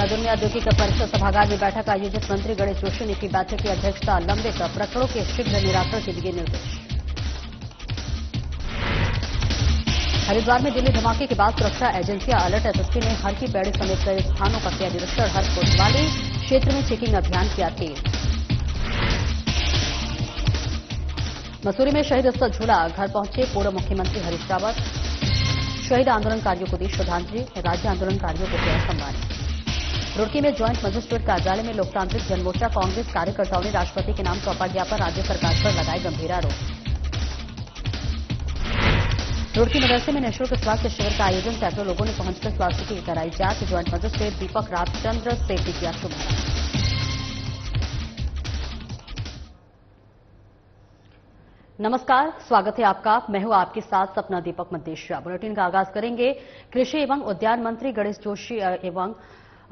देहरादून में औद्योगिक परिषद सभागार में बैठक आयोजित मंत्री गणेश जोशी ने की बैठक की अध्यक्षता। लंबित प्रकरणों के शीघ्र निराकरण के दिए निर्देश। हरिद्वार में दिल्ली धमाके के बाद सुरक्षा एजेंसियां अलर्ट। एसएसपी ने हर की पैड़ी समेत कई स्थानों का किया निरीक्षण। हर कोतवाली क्षेत्र में चेकिंग अभियान किया तेज। मसूरी में शहीद स्थल झूला घर पहुंचे पूर्व मुख्यमंत्री हरीश रावत। शहीद आंदोलनकारियों को दी श्रद्धांजलि। राज्य आंदोलनकारियों को किया सम्मानित। रुड़की में ज्वाइंट मजिस्ट्रेट कार्यालय में लोकतांत्रिक जनमोर्चा कांग्रेस कार्यकर्ताओं ने राष्ट्रपति के नाम सौंपा ज्ञापन। राज्य सरकार पर लगाए गंभीर आरोप। रुड़की मदरसे में निःशुल्क स्वास्थ्य शिविर का आयोजन। सैकड़ों लोगों ने पहुंचकर स्वास्थ्य की कराई जांच। ज्वाइंट मजिस्ट्रेट दीपक रामचंद्र सेठ ने किया शुभारंभ। नमस्कार, स्वागत है आपका। मैं हूं आपके साथ सपना दीपक मद्देशिया। बुलेटिन का आगाज करेंगे कृषि एवं उद्यान मंत्री गणेश जोशी एवं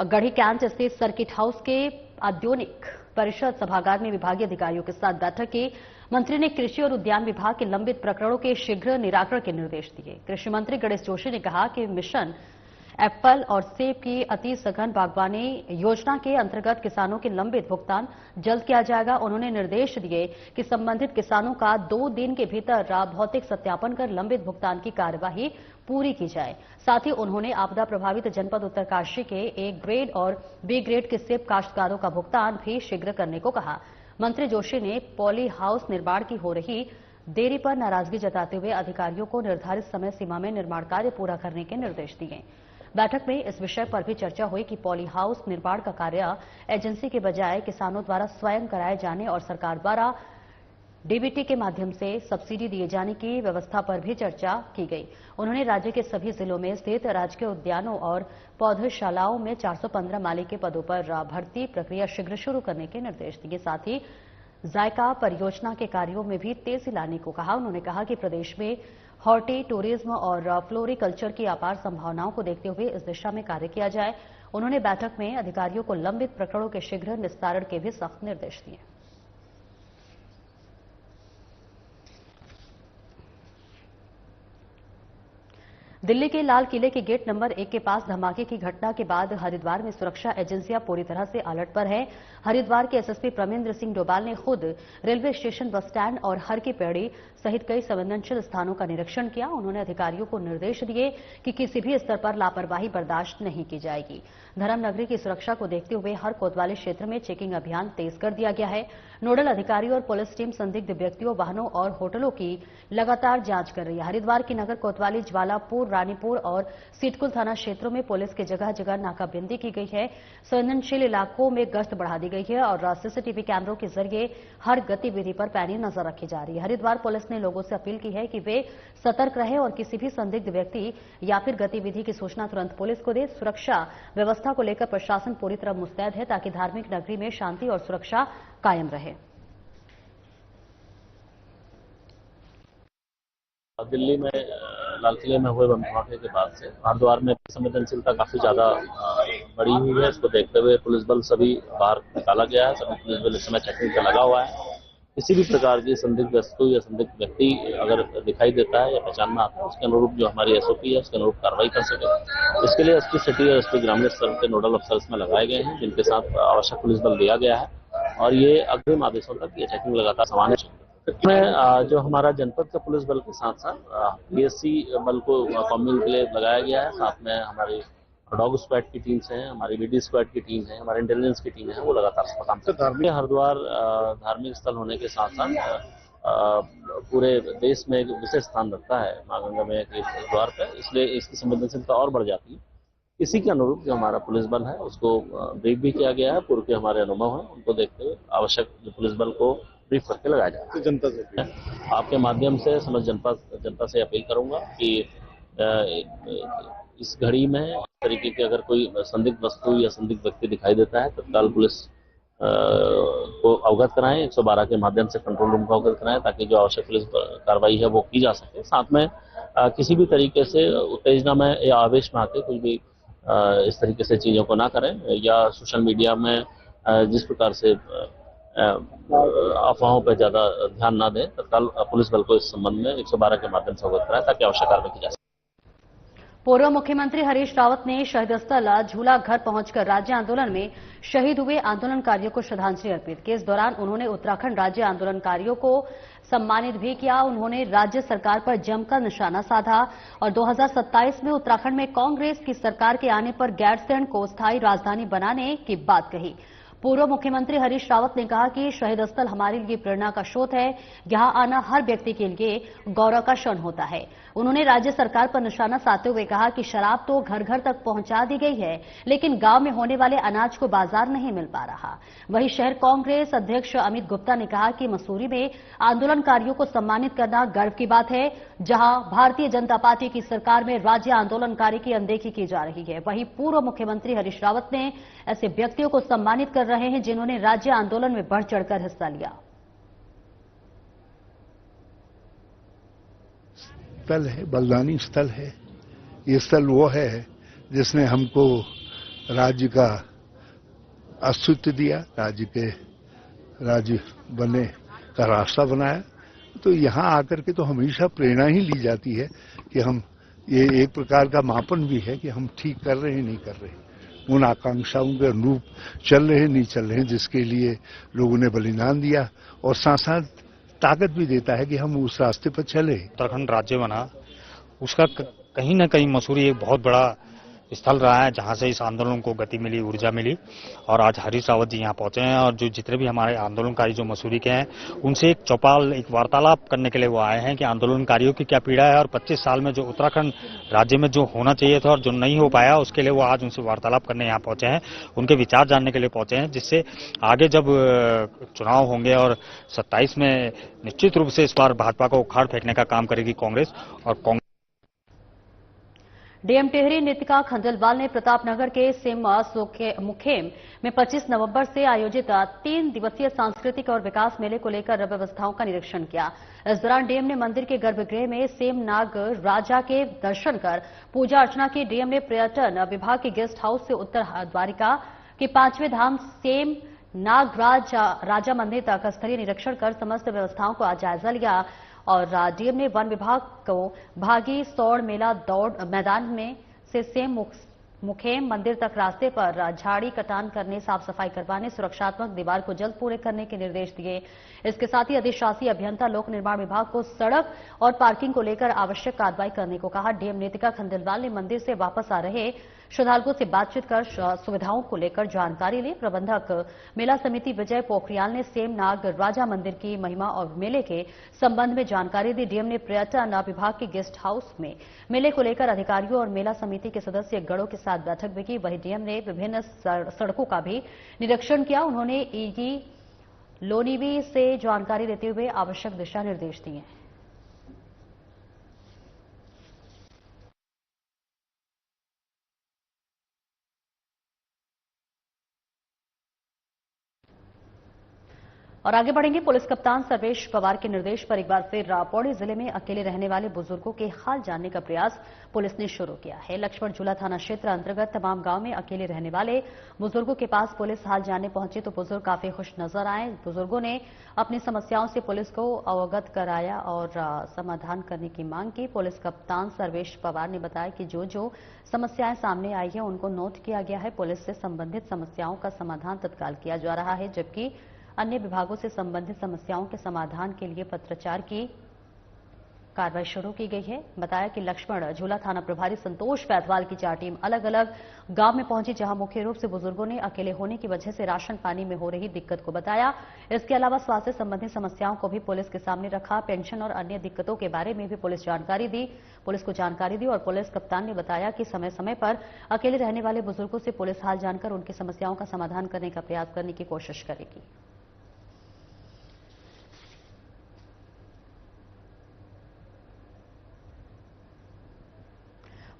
गढ़ी कैंट स्थित सर्किट हाउस के औद्योगिक परिषद सभागार में विभागीय अधिकारियों के साथ बैठक की। मंत्री ने कृषि और उद्यान विभाग के लंबित प्रकरणों के शीघ्र निराकरण के निर्देश दिए। कृषि मंत्री गणेश जोशी ने कहा कि मिशन एप्पल और सेब की अति सघन बागवानी योजना के अंतर्गत किसानों के लंबित भुगतान जल्द किया जाएगा। उन्होंने निर्देश दिए कि संबंधित किसानों का 2 दिन के भीतर भौतिक सत्यापन कर लंबित भुगतान की कार्यवाही पूरी की जाए। साथ ही उन्होंने आपदा प्रभावित जनपद उत्तरकाशी के A ग्रेड और B ग्रेड के सेब काश्तकारों का भुगतान भी शीघ्र करने को कहा। मंत्री जोशी ने पॉली हाउस निर्माण की हो रही देरी पर नाराजगी जताते हुए अधिकारियों को निर्धारित समय सीमा में निर्माण कार्य पूरा करने के निर्देश दिए। बैठक में इस विषय पर भी चर्चा हुई कि पॉली हाउस निर्माण का कार्य एजेंसी के बजाय किसानों द्वारा स्वयं कराए जाने और सरकार द्वारा डीबीटी के माध्यम से सब्सिडी दिए जाने की व्यवस्था पर भी चर्चा की गई। उन्होंने राज्य के सभी जिलों में स्थित राजकीय उद्यानों और पौधशालाओं में 415 माली के पदों पर भर्ती प्रक्रिया शीघ्र शुरू करने के निर्देश दिए। साथ ही जायका परियोजना के कार्यों में भी तेजी लाने को कहा। उन्होंने कहा कि प्रदेश में हॉर्टी टूरिज्म और फ्लोरिकल्चर की अपार संभावनाओं को देखते हुए इस दिशा में कार्य किया जाए। उन्होंने बैठक में अधिकारियों को लंबित प्रकरणों के शीघ्र निस्तारण के भी सख्त निर्देश दिए। दिल्ली के लाल किले के गेट नंबर 1 के पास धमाके की घटना के बाद हरिद्वार में सुरक्षा एजेंसियां पूरी तरह से अलर्ट पर है। हरिद्वार के एसएसपी प्रमेंद्र सिंह डोभाल ने खुद रेलवे स्टेशन, बस स्टैंड और हर की पैड़ी सहित कई संवेदनशील स्थानों का निरीक्षण किया। उन्होंने अधिकारियों को निर्देश दिए कि किसी भी स्तर पर लापरवाही बर्दाश्त नहीं की जाएगी। धर्मनगरी की सुरक्षा को देखते हुए हर कोतवाली क्षेत्र में चेकिंग अभियान तेज कर दिया गया है। नोडल अधिकारी और पुलिस टीम संदिग्ध व्यक्तियों, वाहनों और होटलों की लगातार जांच कर रही है। हरिद्वार की नगर कोतवाली, ज्वालापुर, रानीपुर और सीटकुल थाना क्षेत्रों में पुलिस की जगह जगह नाकाबंदी की गई है। संवेदनशील इलाकों में गश्त बढ़ा दी गई है और सीसीटीवी कैमरों के जरिए हर गतिविधि पर पैनी नजर रखी जा रही है। हरिद्वार पुलिस ने लोगों से अपील की है कि वे सतर्क रहें और किसी भी संदिग्ध व्यक्ति या फिर गतिविधि की सूचना तुरंत पुलिस को दे। सुरक्षा व्यवस्था को लेकर प्रशासन पूरी तरह मुस्तैद है ताकि धार्मिक नगरी में शांति और सुरक्षा कायम रहे। दिल्ली में लाल किले में हुए बम धमाके के बाद से हरिद्वार में संवेदनशीलता काफी ज्यादा बढ़ी हुई है। इसको देखते हुए पुलिस बल सभी बाहर निकाला गया है। सभी पुलिस बल इस समय चेकिंग पे लगा हुआ है। किसी भी प्रकार की संदिग्ध वस्तु या संदिग्ध व्यक्ति अगर दिखाई देता है या पहचान में आता है, उसके अनुरूप जो हमारी एसओपी है उसके अनुरूप कार्रवाई कर सके। इसके लिए एसपी सिटी और एसपी ग्रामीण स्तर के नोडल अफसर इसमें लगाए गए हैं, जिनके साथ आवश्यक पुलिस बल दिया गया है और ये अग्रिम आदेशों तक ये चेकिंग लगातार सामान्य में जो हमारा जनपद का पुलिस बल के साथ साथ पीएससी बल को कॉम्बिंग के लिए लगाया गया है। साथ में हमारी डॉग स्क्वाड की टीम्स हैं, हमारी बीडी स्क्वाड की टीम है, हमारी इंटेलिजेंस की टीम है, वो लगातार काम करते हैं। हरिद्वार धार्मिक स्थल होने के साथ साथ पूरे देश में एक विशेष स्थान रखता है मां गंगा मैया के द्वार पर, इसलिए इसकी संवेदनशीलता और बढ़ जाती है। इसी के अनुरूप जो हमारा पुलिस बल है उसको ब्रीफ भी किया गया है। पूर्व के हमारे अनुभव हैं उनको देखते हुए आवश्यक जो पुलिस बल को ब्रीफ करके लगाया जाए। तो जनता से आपके माध्यम से समझ जनता से अपील करूंगा कि इस घड़ी में इस तरीके की अगर कोई संदिग्ध वस्तु या संदिग्ध व्यक्ति दिखाई देता है तत्काल पुलिस को अवगत कराएं, 112 के माध्यम से कंट्रोल रूम को अवगत कराएं ताकि जो आवश्यक पुलिस कार्रवाई है वो की जा सके। साथ में किसी भी तरीके से उत्तेजना में या आवेश में आके कुछ भी इस तरीके से चीजों को ना करें या सोशल मीडिया में जिस प्रकार से अफवाहों पर ज्यादा ध्यान ना दें। तत्काल पुलिस बल को इस संबंध में 112 के माध्यम से अवगत कराएं ताकि आवश्यक कार्रवाई की जा सके। पूर्व मुख्यमंत्री हरीश रावत ने शहीद स्थल झूला घर पहुंचकर राज्य आंदोलन में शहीद हुए आंदोलनकारियों को श्रद्धांजलि अर्पित की। इस दौरान उन्होंने उत्तराखंड राज्य आंदोलनकारियों को सम्मानित भी किया। उन्होंने राज्य सरकार पर जमकर निशाना साधा और 2027 में उत्तराखंड में कांग्रेस की सरकार के आने पर गैरसैंण को स्थायी राजधानी बनाने की बात कही। पूर्व मुख्यमंत्री हरीश रावत ने कहा कि शहीद स्थल हमारे लिए प्रेरणा का स्रोत है। यहां आना हर व्यक्ति के लिए गौरव का क्षण होता है। उन्होंने राज्य सरकार पर निशाना साधते हुए कहा कि शराब तो घर घर तक पहुंचा दी गई है, लेकिन गांव में होने वाले अनाज को बाजार नहीं मिल पा रहा। वहीं शहर कांग्रेस अध्यक्ष अमित गुप्ता ने कहा कि मसूरी में आंदोलनकारियों को सम्मानित करना गर्व की बात है। जहां भारतीय जनता पार्टी की सरकार में राज्य आंदोलनकारी की अनदेखी की जा रही है, वहीं पूर्व मुख्यमंत्री हरीश रावत ने ऐसे व्यक्तियों को सम्मानित कर रहे हैं जिन्होंने राज्य आंदोलन में बढ़ चढ़कर हिस्सा लिया। स्थल है, बलिदानी स्थल है। ये स्थल वो है जिसने हमको राज्य का अस्तित्व दिया, राज्य बनने का रास्ता बनाया। तो यहाँ आकर के तो हमेशा प्रेरणा ही ली जाती है कि हम, ये एक प्रकार का मापन भी है कि हम ठीक कर रहे हैं नहीं कर रहे, उन आकांक्षाओं के अनुरूप चल रहे नहीं चल रहे, जिसके लिए लोगों ने बलिदान दिया, और साथ साथ ताकत भी देता है कि हम उस रास्ते पर चले। उत्तराखंड राज्य बना, उसका कहीं न कहीं मसूरी एक बहुत बड़ा स्थल रहा है जहां से इस आंदोलन को गति मिली, ऊर्जा मिली। और आज हरीश रावत जी यहां पहुंचे हैं और जो जितने भी हमारे आंदोलनकारी जो मसूरी के हैं, उनसे एक चौपाल, एक वार्तालाप करने के लिए वो आए हैं कि आंदोलनकारियों की क्या पीड़ा है और 25 साल में जो उत्तराखंड राज्य में जो होना चाहिए था और जो नहीं हो पाया, उसके लिए वो आज उनसे वार्तालाप करने यहाँ पहुंचे हैं, उनके विचार जानने के लिए पहुंचे हैं, जिससे आगे जब चुनाव होंगे और 27 में निश्चित रूप से इस बार भाजपा को उखाड़ फेंकने का काम करेगी कांग्रेस। और डीएम टिहरी नीतिका खंडेलवाल ने प्रतापनगर के सिम मुखेम में 25 नवंबर से आयोजित 3 दिवसीय सांस्कृतिक और विकास मेले को लेकर व्यवस्थाओं का निरीक्षण किया। इस दौरान डीएम ने मंदिर के गर्भगृह में सेम नाग राजा के दर्शन कर पूजा अर्चना की। डीएम ने पर्यटन विभाग के गेस्ट हाउस से उत्तर द्वारिका के 5वें धाम सेम नागराज राजा मंदिर तक स्थलीय निरीक्षण कर समस्त व्यवस्थाओं का जायजा लिया। और डीएम ने वन विभाग को भागी सौड़ मेला दौड़ मैदान में से सेम मुखेम मंदिर तक रास्ते पर झाड़ी कटान करने, साफ सफाई करवाने, सुरक्षात्मक दीवार को जल्द पूरे करने के निर्देश दिए। इसके साथ ही अधिशासी अभियंता लोक निर्माण विभाग को सड़क और पार्किंग को लेकर आवश्यक कार्रवाई करने को कहा। डीएम नीतिका खंडेलवाल ने मंदिर से वापस आ रहे श्रद्धालुओं से बातचीत कर सुविधाओं को लेकर जानकारी ली। प्रबंधक मेला समिति विजय पोखरियाल ने सेम नाग राजा मंदिर की महिमा और मेले के संबंध में जानकारी दी। डीएम ने पर्यटन विभाग के गेस्ट हाउस में मेले को लेकर अधिकारियों और मेला समिति के सदस्य गणों के साथ बैठक भी की। वहीं डीएम ने विभिन्न सड़कों का भी निरीक्षण किया। उन्होंने ईगी लोनीवी से जानकारी देते हुए आवश्यक दिशा निर्देश दिए। और आगे बढ़ेंगे। पुलिस कप्तान सर्वेश पवार के निर्देश पर एक बार फिर पौड़ी जिले में अकेले रहने वाले बुजुर्गों के हाल जानने का प्रयास पुलिस ने शुरू किया है। लक्ष्मण झूला थाना क्षेत्र अंतर्गत तमाम गांव में अकेले रहने वाले बुजुर्गों के पास पुलिस हाल जानने पहुंची तो बुजुर्ग काफी खुश नजर आए। बुजुर्गों ने अपनी समस्याओं से पुलिस को अवगत कराया और समाधान करने की मांग की। पुलिस कप्तान सर्वेश पवार ने बताया कि जो समस्याएं सामने आई है उनको नोट किया गया है। पुलिस से संबंधित समस्याओं का समाधान तत्काल किया जा रहा है, जबकि अन्य विभागों से संबंधित समस्याओं के समाधान के लिए पत्राचार की कार्रवाई शुरू की गई है। बताया कि लक्ष्मण झूला थाना प्रभारी संतोष पैदवाल की 4 टीम अलग अलग गांव में पहुंची, जहां मुख्य रूप से बुजुर्गों ने अकेले होने की वजह से राशन पानी में हो रही दिक्कत को बताया। इसके अलावा स्वास्थ्य संबंधी समस्याओं को भी पुलिस के सामने रखा। पेंशन और अन्य दिक्कतों के बारे में भी पुलिस को जानकारी दी और पुलिस कप्तान ने बताया कि समय समय पर अकेले रहने वाले बुजुर्गों से पुलिस हाल जानकर उनकी समस्याओं का समाधान करने का प्रयास करने की कोशिश करेगी।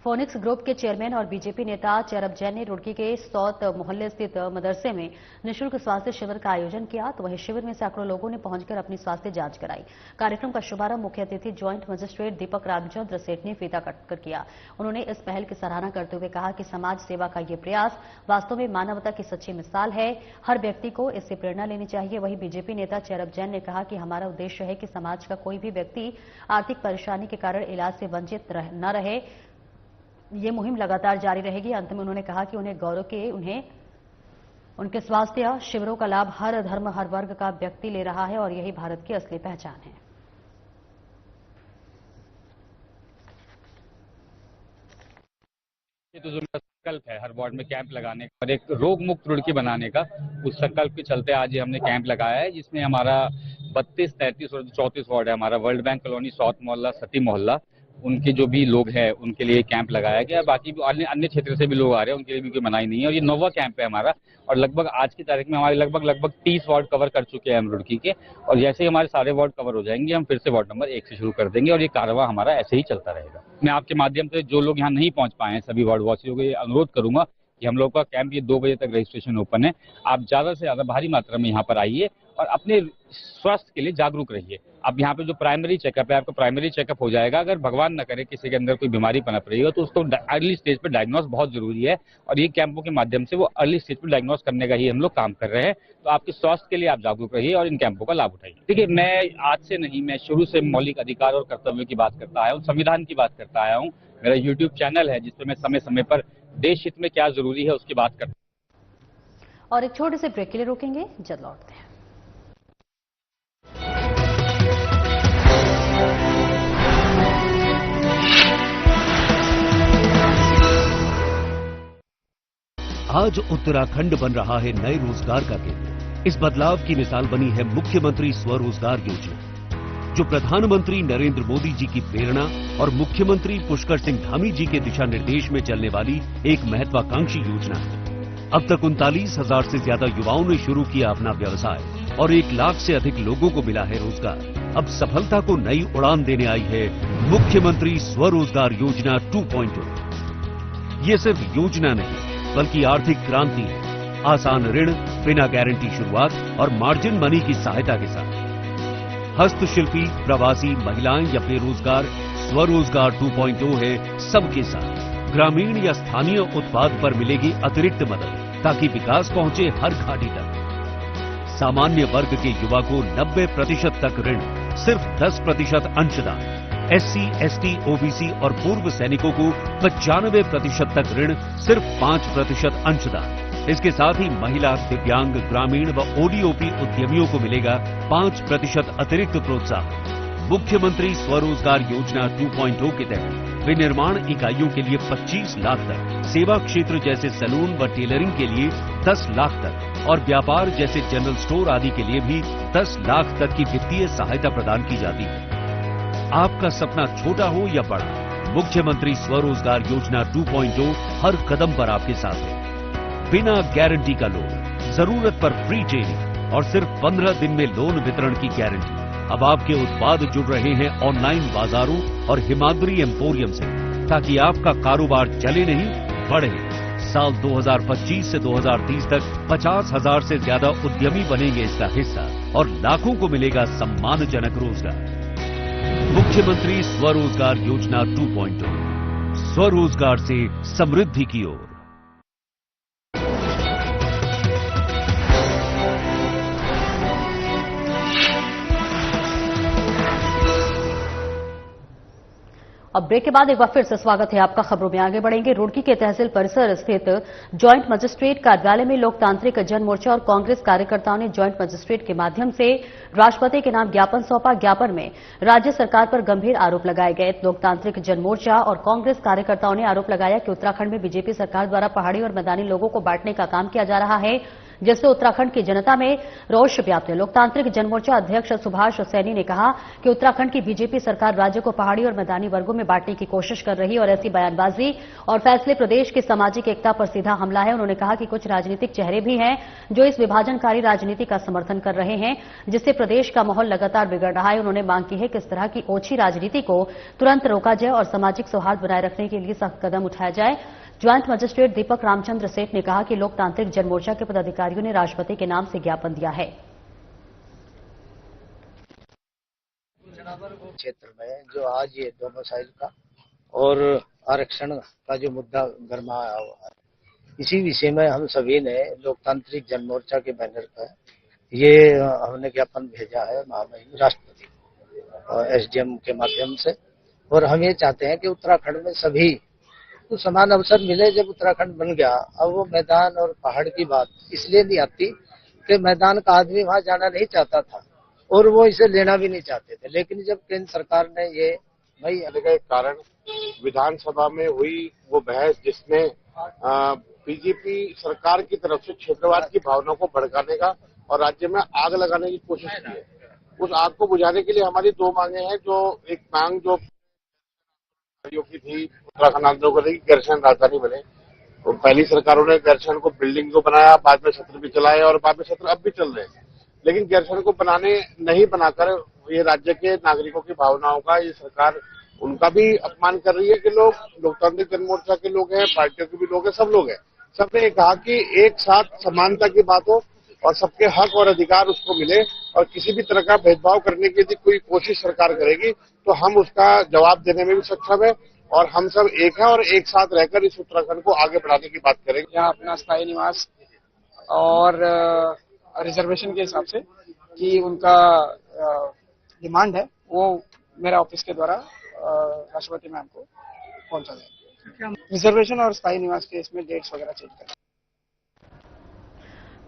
फोनिक्स ग्रुप के चेयरमैन और बीजेपी नेता चरब जैन ने रुड़की के सौत मोहल्ले स्थित मदरसे में निःशुल्क स्वास्थ्य शिविर का आयोजन किया। तो वहीं शिविर में सैकड़ों लोगों ने पहुंचकर अपनी स्वास्थ्य जांच कराई। कार्यक्रम का शुभारंभ मुख्य अतिथि ज्वाइंट मजिस्ट्रेट दीपक रामचंद्र सेठ ने फीता काटकर किया। उन्होंने इस पहल की सराहना करते हुए कहा कि समाज सेवा का ये प्रयास वास्तव में मानवता की सच्ची मिसाल है। हर व्यक्ति को इससे प्रेरणा लेनी चाहिए। वहीं बीजेपी नेता चरब जैन ने कहा कि हमारा उद्देश्य है कि समाज का कोई भी व्यक्ति आर्थिक परेशानी के कारण इलाज से वंचित न रहे। ये मुहिम लगातार जारी रहेगी। अंत में उन्होंने कहा कि उन्हें गौरव के उनके स्वास्थ्य शिविरों का लाभ हर धर्म हर वर्ग का व्यक्ति ले रहा है और यही भारत की असली पहचान है। ये तो जो मेरा संकल्प है हर वार्ड में कैंप लगाने का और एक रोग मुक्त रुड़की बनाने का, उस संकल्प के चलते आज ये हमने कैंप लगाया है, जिसमें हमारा 32, 33 और 34 वार्ड है हमारा वर्ल्ड बैंक कॉलोनी, साउथ मोहल्ला, सती मोहल्ला, उनके जो भी लोग हैं उनके लिए कैंप लगाया गया। बाकी अन्य क्षेत्र से भी लोग आ रहे हैं, उनके लिए भी कोई मनाही नहीं है। और ये 9वां कैंप है हमारा और लगभग आज की तारीख में हमारे लगभग 30 वार्ड कवर कर चुके हैं हम रुड़की के। और जैसे ही हमारे सारे वार्ड कवर हो जाएंगे हम फिर से वार्ड नंबर 1 से शुरू कर देंगे और ये कारवां हमारा ऐसे ही चलता रहेगा। मैं आपके माध्यम से जो लोग यहाँ नहीं पहुंच पाए हैं सभी वार्ड वासियों को ये अनुरोध करूंगा कि हम लोग का कैंप ये 2 बजे तक रजिस्ट्रेशन ओपन है। आप ज्यादा से ज्यादा भारी मात्रा में यहाँ पर आइए और अपने स्वास्थ्य के लिए जागरूक रहिए। अब यहाँ पे जो प्राइमरी चेकअप है, आपका प्राइमरी चेकअप हो जाएगा। अगर भगवान न करे किसी के अंदर कोई बीमारी पनप रही हो तो उसको अर्ली स्टेज पे डायग्नोस बहुत जरूरी है और ये कैंपों के माध्यम से वो अर्ली स्टेज पे डायग्नोस करने का ही हम लोग काम कर रहे हैं। तो आपके स्वास्थ्य के लिए आप जागरूक रहिए और इन कैंपों का लाभ उठाइए। देखिए, मैं आज से नहीं, मैं शुरू से मौलिक अधिकार और कर्तव्य की बात करता आया हूँ, संविधान की बात करता आया हूँ। मेरा यूट्यूब चैनल है जिसपे मैं समय समय पर देश हित में क्या जरूरी है उसकी बात करता हूँ। और एक छोटे से ब्रेक के लिए रोकेंगे, जल्द लौटते हैं। आज उत्तराखंड बन रहा है नए रोजगार का केंद्र। इस बदलाव की मिसाल बनी है मुख्यमंत्री स्वरोजगार योजना, जो प्रधानमंत्री नरेंद्र मोदी जी की प्रेरणा और मुख्यमंत्री पुष्कर सिंह धामी जी के दिशा निर्देश में चलने वाली एक महत्वाकांक्षी योजना है। अब तक 39,000 से ज्यादा युवाओं ने शुरू किया अपना व्यवसाय और 1 लाख से अधिक लोगों को मिला है रोजगार। अब सफलता को नई उड़ान देने आई है मुख्यमंत्री स्वरोजगार योजना 2.0। ये सिर्फ योजना नहीं बल्कि आर्थिक क्रांति है। आसान ऋण, बिना गारंटी शुरुआत और मार्जिन मनी की सहायता के साथ हस्तशिल्पी, प्रवासी, महिलाएं या बेरोजगार, स्वरोजगार 2.0 है सबके साथ। ग्रामीण या स्थानीय उत्पाद पर मिलेगी अतिरिक्त मदद ताकि विकास पहुंचे हर घाटी तक। सामान्य वर्ग के युवा को 90% तक ऋण, सिर्फ 10% अंशदान। SC, ST, OBC और पूर्व सैनिकों को 95% तक ऋण, सिर्फ 5% अंशदान। इसके साथ ही महिला, दिव्यांग, ग्रामीण व ODOP उद्यमियों को मिलेगा 5% अतिरिक्त प्रोत्साहन। मुख्यमंत्री स्वरोजगार योजना 2.0 के तहत विनिर्माण इकाइयों के लिए 25 लाख तक, सेवा क्षेत्र जैसे सैलून व टेलरिंग के लिए 10 लाख तक और व्यापार जैसे जनरल स्टोर आदि के लिए भी 10 लाख तक की वित्तीय सहायता प्रदान की जाती है। आपका सपना छोटा हो या बड़ा, मुख्यमंत्री स्वरोजगार योजना 2.0 हर कदम पर आपके साथ है। बिना गारंटी का लोन, जरूरत पर फ्री ट्रेनिंग और सिर्फ 15 दिन में लोन वितरण की गारंटी। अब आपके उत्पाद जुड़ रहे हैं ऑनलाइन बाजारों और हिमाद्री एम्पोरियम से, ताकि आपका कारोबार चले नहीं, बढ़े। साल 2025 से 2030 तक 50,000 से ज्यादा उद्यमी बनेंगे इसका हिस्सा और लाखों को मिलेगा सम्मानजनक रोजगार। मुख्यमंत्री स्वरोजगार योजना 2.0, स्वरोजगार से समृद्धि की ओर। अब ब्रेक के बाद एक बार फिर से स्वागत है आपका। खबरों में आगे बढ़ेंगे। रुड़की के तहसील परिसर स्थित ज्वाइंट मजिस्ट्रेट कार्यालय में लोकतांत्रिक जनमोर्चा और कांग्रेस कार्यकर्ताओं ने ज्वाइंट मजिस्ट्रेट के माध्यम से राष्ट्रपति के नाम ज्ञापन सौंपा। ज्ञापन में राज्य सरकार पर गंभीर आरोप लगाए गए। लोकतांत्रिक जनमोर्चा और कांग्रेस कार्यकर्ताओं ने आरोप लगाया कि उत्तराखंड में बीजेपी सरकार द्वारा पहाड़ी और मैदानी लोगों को बांटने का काम किया जा रहा है, जिससे उत्तराखंड की जनता में रोष व्याप्त है। लोकतांत्रिक जनमोर्चा अध्यक्ष सुभाष सैनी ने कहा कि उत्तराखंड की बीजेपी सरकार राज्य को पहाड़ी और मैदानी वर्गों में बांटने की कोशिश कर रही है और ऐसी बयानबाजी और फैसले प्रदेश की सामाजिक एकता पर सीधा हमला है। उन्होंने कहा कि कुछ राजनीतिक चेहरे भी हैं जो इस विभाजनकारी राजनीति का समर्थन कर रहे हैं, जिससे प्रदेश का माहौल लगातार बिगड़ रहा है। उन्होंने मांग की है कि इस तरह की ओछी राजनीति को तुरंत रोका जाए और सामाजिक सौहार्द बनाए रखने के लिए सख्त कदम उठाया जाए। ज्वाइंट मजिस्ट्रेट दीपक रामचंद्र सेठ ने कहा कि लोकतांत्रिक जनमोर्चा के पदाधिकारियों ने राष्ट्रपति के नाम से ज्ञापन दिया है। क्षेत्र में जो आज ये दोनों साइड का और आरक्षण का जो मुद्दा गरमाया हुआ है, इसी विषय में हम सभी ने लोकतांत्रिक जनमोर्चा के बैनर पर ये हमने ज्ञापन भेजा है महामहिम राष्ट्रपति और SDM के माध्यम से। और हम ये चाहते हैं कि उत्तराखंड में सभी सबको समान अवसर मिले जब उत्तराखंड बन गया। अब वो मैदान और पहाड़ की बात इसलिए नहीं आती कि मैदान का आदमी वहां जाना नहीं चाहता था और वो इसे लेना भी नहीं चाहते थे, लेकिन जब केंद्र सरकार ने ये भाई के कारण विधानसभा में हुई वो बहस जिसमें बीजेपी सरकार की तरफ से क्षेत्रवाद की भावना को भड़काने का और राज्य में आग लगाने की कोशिश की है। उस आग को बुझाने के लिए हमारी दो मांगे हैं। जो एक मांग जो की थी उत्तराखंड आंदोलन को लेकर गैरसैंण राजधानी बने, तो पहली सरकारों ने गैरसैंण को बिल्डिंग को बनाया, बाद में सत्र भी चलाए और बाद में सत्र अब भी चल रहे हैं, लेकिन गैरसैंण को नहीं बनाकर ये राज्य के नागरिकों की भावनाओं का ये सरकार उनका भी अपमान कर रही है कि लोग लोकतांत्रिक जनमोर्चा के लोग हैं, पार्टियों के भी लोग हैं, सब लोग हैं। सबने कहा कि एक साथ समानता की बात हो और सबके हक और अधिकार उसको मिले और किसी भी तरह का भेदभाव करने की यदि कोई कोशिश सरकार करेगी तो हम उसका जवाब देने में भी सक्षम है और हम सब एक है और एक साथ रहकर इस उत्तराखंड को आगे बढ़ाने की बात करेंगे। यहाँ अपना स्थायी निवास और रिजर्वेशन के हिसाब से कि उनका डिमांड है वो मेरा ऑफिस के द्वारा राष्ट्रपति मैम को पहुंचा जाएगा। रिजर्वेशन और स्थायी निवास के इसमें डेट्स वगैरह चेंज करें।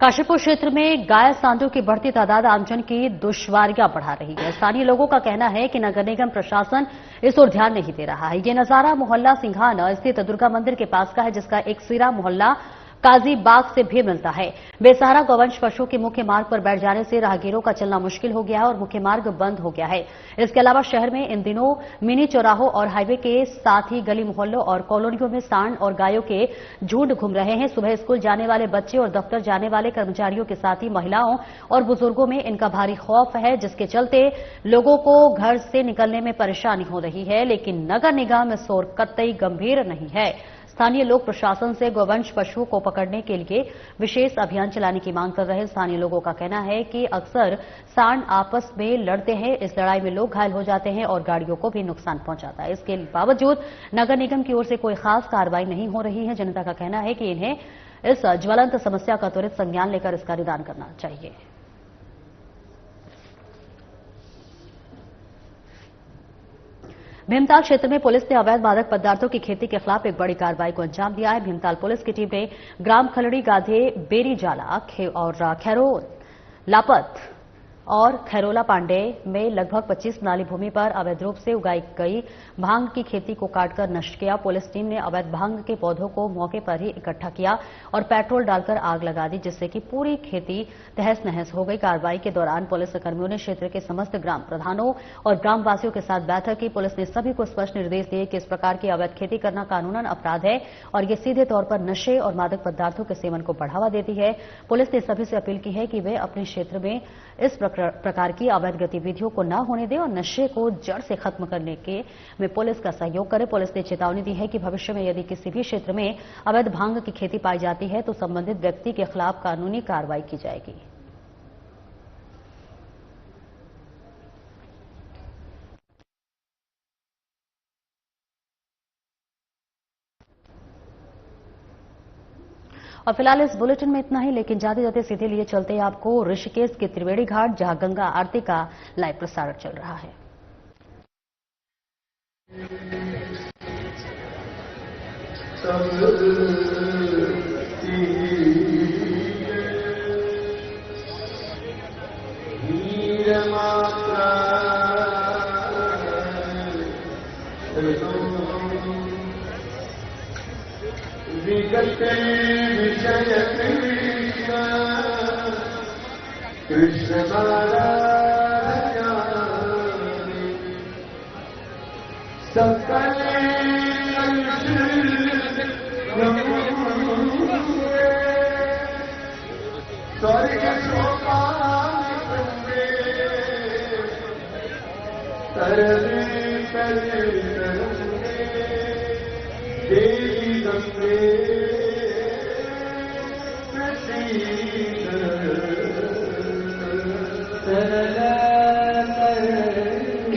काशीपुर क्षेत्र में गाय सांडों की बढ़ती तादाद आमजन की दुश्वारियां बढ़ा रही है। स्थानीय लोगों का कहना है कि नगर निगम प्रशासन इस ओर ध्यान नहीं दे रहा है। ये नजारा मोहल्ला सिंघाना स्थित दुर्गा मंदिर के पास का है, जिसका एक सिरा मोहल्ला काजी बाग से भी मिलता है। बेसहारा गौवंश पशुओं के मुख्य मार्ग पर बैठ जाने से राहगीरों का चलना मुश्किल हो गया है और मुख्य मार्ग बंद हो गया है। इसके अलावा शहर में इन दिनों मिनी चौराहों और हाईवे के साथ ही गली मोहल्लों और कॉलोनियों में सांड और गायों के झुंड घूम रहे हैं। सुबह स्कूल जाने वाले बच्चे और दफ्तर जाने वाले कर्मचारियों के साथ ही महिलाओं और बुजुर्गों में इनका भारी खौफ है, जिसके चलते लोगों को घर से निकलने में परेशानी हो रही है। लेकिन नगर निगम इस ओर कतई गंभीर नहीं है। स्थानीय लोग प्रशासन से गौवंश पशुओं को पकड़ने के लिए विशेष अभियान चलाने की मांग कर रहे हैं। स्थानीय लोगों का कहना है कि अक्सर सांड आपस में लड़ते हैं, इस लड़ाई में लोग घायल हो जाते हैं और गाड़ियों को भी नुकसान पहुंचाता है। इसके बावजूद नगर निगम की ओर से कोई खास कार्रवाई नहीं हो रही है। जनता का कहना है कि इन्हें इस ज्वलंत समस्या का त्वरित संज्ञान लेकर इसका निदान करना चाहिए। भीमताल क्षेत्र में पुलिस ने अवैध मादक पदार्थों की खेती के खिलाफ एक बड़ी कार्रवाई को अंजाम दिया है। भीमताल पुलिस की टीम ने ग्राम खलड़ी गाधे बेरी जाला और खैरो लापत और खैरोला पांडे में लगभग 25 नाली भूमि पर अवैध रूप से उगाई गई भांग की खेती को काटकर नष्ट किया। पुलिस टीम ने अवैध भांग के पौधों को मौके पर ही इकट्ठा किया और पेट्रोल डालकर आग लगा दी, जिससे कि पूरी खेती तहस नहस हो गई। कार्रवाई के दौरान पुलिस कर्मियों ने क्षेत्र के समस्त ग्राम प्रधानों और ग्रामवासियों के साथ बैठक की। पुलिस ने सभी को स्पष्ट निर्देश दिए कि इस प्रकार की अवैध खेती करना कानूनन अपराध है और ये सीधे तौर पर नशे और मादक पदार्थों के सेवन को बढ़ावा देती है। पुलिस ने सभी से अपील की है कि वे अपने क्षेत्र में इस प्रकार की अवैध गतिविधियों को न होने दें और नशे को जड़ से खत्म करने के में पुलिस का सहयोग करें। पुलिस ने चेतावनी दी है कि भविष्य में यदि किसी भी क्षेत्र में अवैध भांग की खेती पाई जाती है तो संबंधित व्यक्ति के खिलाफ कानूनी कार्रवाई की जाएगी। और फिलहाल इस बुलेटिन में इतना ही, लेकिन जाते जाते सीधे लिए चलते हैं आपको ऋषिकेश के त्रिवेणी घाट, जहां गंगा आरती का लाइव प्रसारण चल रहा है। विगते विषय कृष्ण सकल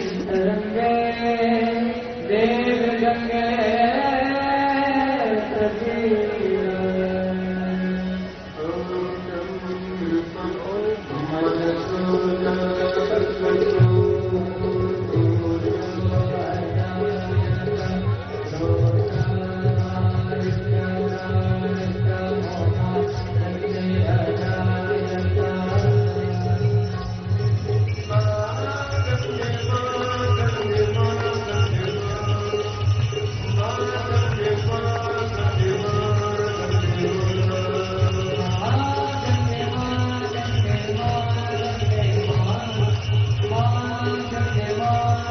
स्वर्ग देवी गंगे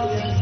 जय